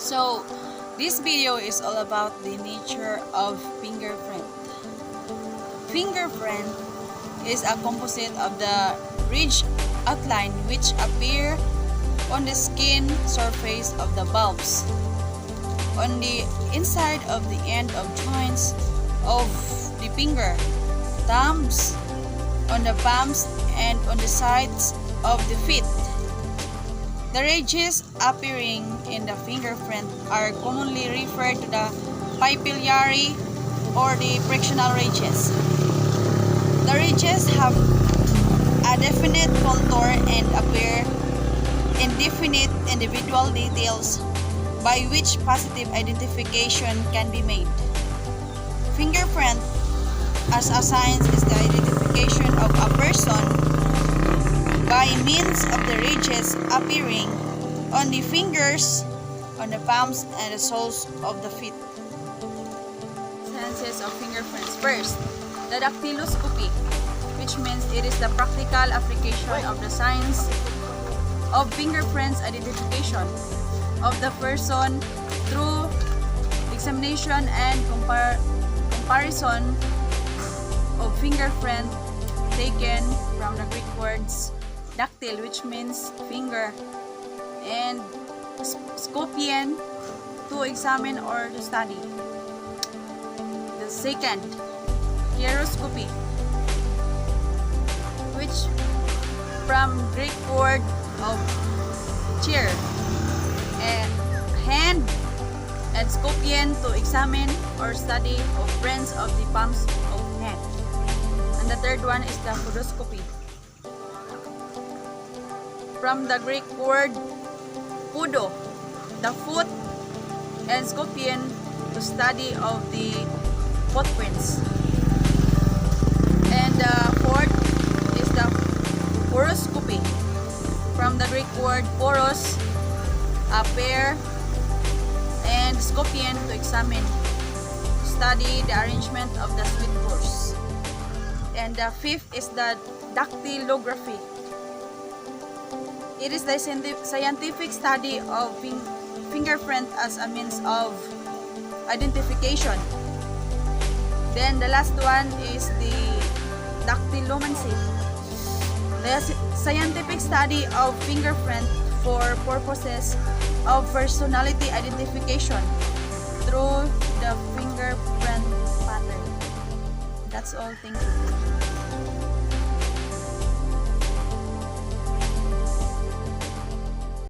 So, this video is all about the nature of fingerprint. Fingerprint is a composite of the ridge outline which appear on the skin surface of the bulbs, on the inside of the end of joints of the finger, thumbs, on the palms, and on the sides of the feet. The ridges appearing in the fingerprint are commonly referred to the papillary or the frictional ridges. The ridges have a definite contour and appear indefinite individual details by which positive identification can be made. Fingerprint as a science is the identification of a person by means of the ridges appearing on the fingers, on the palms, and the soles of the feet. Sciences of fingerprints. First, the dactyloscopy, which means it is the practical application of the science of fingerprints identification of the person through examination and comparison of fingerprint taken from the Greek words dactyl, which means finger, and scopian, to examine or to study. The second, gyroscopy, which from Greek word of chair, and hand, and scopian, to examine or study of prints of the palms of hand. And the third one is the podoscopy, from the Greek word podo, the foot, and scopian, to study of the footprints. And the fourth is the poroscopy, from the Greek word poros, a pair, and scopian, to examine, to study the arrangement of the sweet pores. And the fifth is the dactylography. It is the scientific study of fingerprint as a means of identification. Then the last one is the dactylomancy, the scientific study of fingerprint for purposes of personality identification through the fingerprint pattern. That's all. Thank you.